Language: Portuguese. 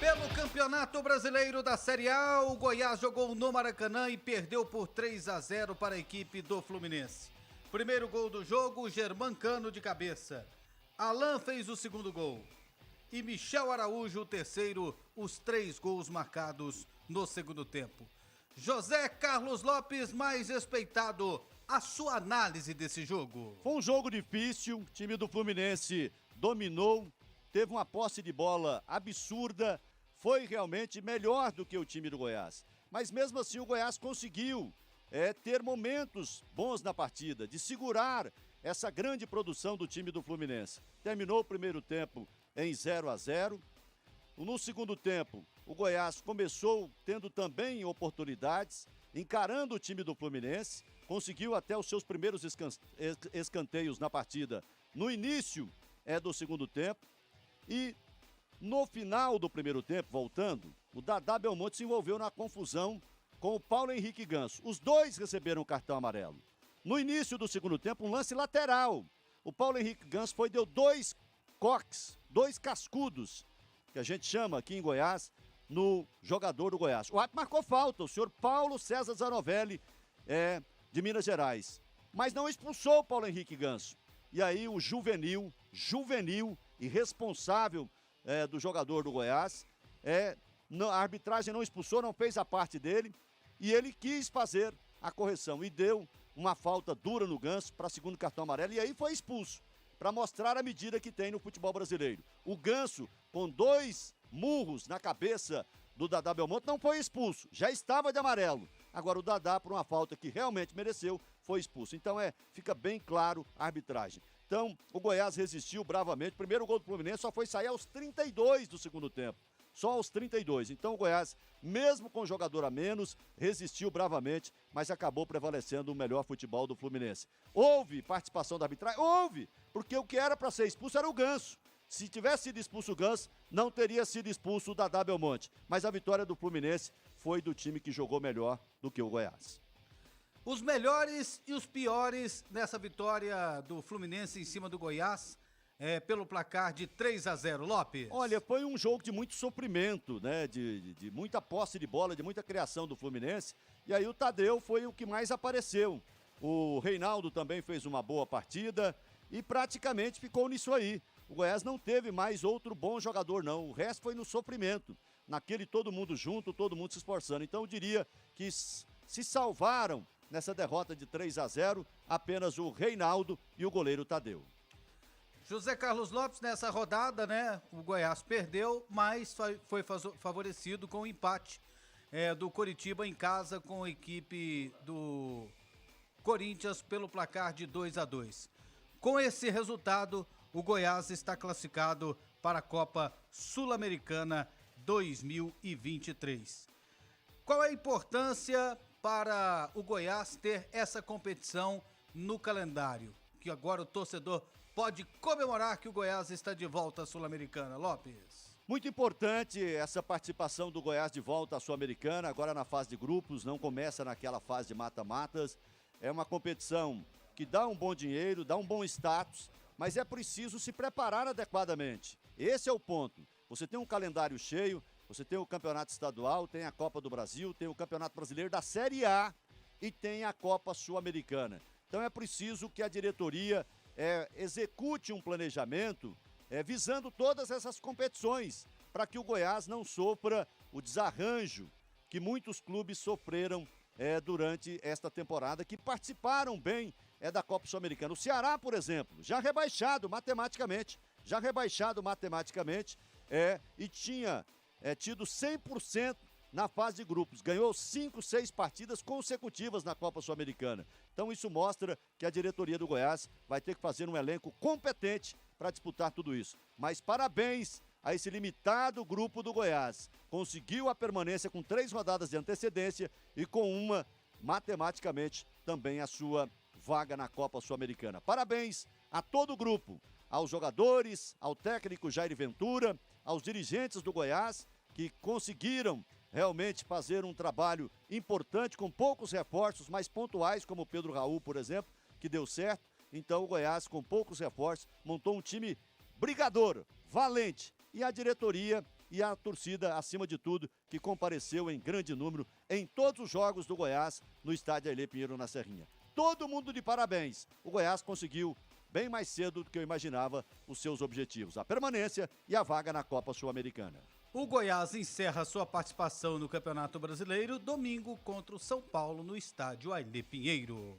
Pelo Campeonato Brasileiro da Série A, o Goiás jogou no Maracanã e perdeu por 3-0 para a equipe do Fluminense. Primeiro gol do jogo, Germancano de cabeça. Alan fez o segundo gol. E Michel Araújo o terceiro, os 3 gols marcados no segundo tempo. José Carlos Lopes, mais respeitado, a sua análise desse jogo. Foi um jogo difícil, o time do Fluminense dominou, teve uma posse de bola absurda, foi realmente melhor do que o time do Goiás. Mas mesmo assim o Goiás conseguiu ter momentos bons na partida, de segurar essa grande produção do time do Fluminense. Terminou o primeiro tempo em 0-0. No segundo tempo, o Goiás começou tendo também oportunidades, encarando o time do Fluminense, conseguiu até os seus primeiros escanteios na partida no início do segundo tempo. E no final do primeiro tempo, voltando, o Dadá Belmonte se envolveu na confusão com o Paulo Henrique Ganso. Os dois receberam cartão amarelo. No início do segundo tempo, um lance lateral. O Paulo Henrique Ganso deu 2 coques, 2 cascudos, que a gente chama aqui em Goiás, no jogador do Goiás. O árbitro marcou falta, o senhor Paulo César Zanovelli, de Minas Gerais. Mas não expulsou o Paulo Henrique Ganso. E aí o juvenil e responsável do jogador do Goiás, a arbitragem não expulsou, não fez a parte dele, e ele quis fazer a correção e deu uma falta dura no Ganso para segundo cartão amarelo, e aí foi expulso, para mostrar a medida que tem no futebol brasileiro. O Ganso, com 2 murros na cabeça do Dadá Belmonte, não foi expulso, já estava de amarelo. Agora o Dadá, por uma falta que realmente mereceu, foi expulso. Então fica bem claro a arbitragem. Então o Goiás resistiu bravamente. O primeiro gol do Fluminense só foi sair aos 32 do segundo tempo. Só aos 32. Então o Goiás, mesmo com jogador a menos, resistiu bravamente, mas acabou prevalecendo o melhor futebol do Fluminense. Houve participação da arbitragem? Houve, porque o que era para ser expulso era o Ganso. Se tivesse sido expulso o Ganso, não teria sido expulso o Dadá Belmonte. Mas a vitória do Fluminense foi do time que jogou melhor do que o Goiás. Os melhores e os piores nessa vitória do Fluminense em cima do Goiás, pelo placar de 3-0, Lopes. Olha, foi um jogo de muito sofrimento, né? De muita posse de bola, de muita criação do Fluminense. E aí o Tadeu foi o que mais apareceu. O Reinaldo também fez uma boa partida e praticamente ficou nisso aí. O Goiás não teve mais outro bom jogador, não. O resto foi no sofrimento. Naquele todo mundo junto, todo mundo se esforçando. Então eu diria que se salvaram nessa derrota de 3-0 apenas o Reinaldo e o goleiro Tadeu. José Carlos Lopes, nessa rodada, né, o Goiás perdeu, mas foi favorecido com o empate do Coritiba em casa com a equipe do Corinthians pelo placar de 2-2. Com esse resultado, o Goiás está classificado para a Copa Sul-Americana 2023. Qual é a importância para o Goiás ter essa competição no calendário? Que agora o torcedor pode comemorar que o Goiás está de volta à Sul-Americana, Lopes. Muito importante essa participação do Goiás de volta à Sul-Americana, agora na fase de grupos, não começa naquela fase de mata-matas. É uma competição que dá um bom dinheiro, dá um bom status, mas é preciso se preparar adequadamente. Esse é o ponto. Você tem um calendário cheio, você tem o Campeonato Estadual, tem a Copa do Brasil, tem o Campeonato Brasileiro da Série A e tem a Copa Sul-Americana. Então é preciso que a diretoria execute um planejamento visando todas essas competições, para que o Goiás não sofra o desarranjo que muitos clubes sofreram durante esta temporada, que participaram bem da Copa Sul-Americana. O Ceará, por exemplo, já rebaixado matematicamente, e tinha tido 100% na fase de grupos, ganhou 5, 6 partidas consecutivas na Copa Sul-Americana. Então isso mostra que a diretoria do Goiás vai ter que fazer um elenco competente para disputar tudo isso. Mas parabéns a esse limitado grupo do Goiás. Conseguiu a permanência com 3 rodadas de antecedência e com uma, matematicamente, também a sua vaga na Copa Sul-Americana. Parabéns a todo o grupo, aos jogadores, ao técnico Jair Ventura, aos dirigentes do Goiás, que conseguiram realmente fazer um trabalho importante com poucos reforços, mas pontuais, como o Pedro Raul, por exemplo, que deu certo. Então o Goiás, com poucos reforços, montou um time brigador, valente. E a diretoria e a torcida, acima de tudo, que compareceu em grande número em todos os jogos do Goiás no estádio Ailê Pinheiro na Serrinha. Todo mundo de parabéns. O Goiás conseguiu bem mais cedo do que eu imaginava os seus objetivos, a permanência e a vaga na Copa Sul-Americana. O Goiás encerra sua participação no Campeonato Brasileiro domingo contra o São Paulo no estádio Ailê Pinheiro.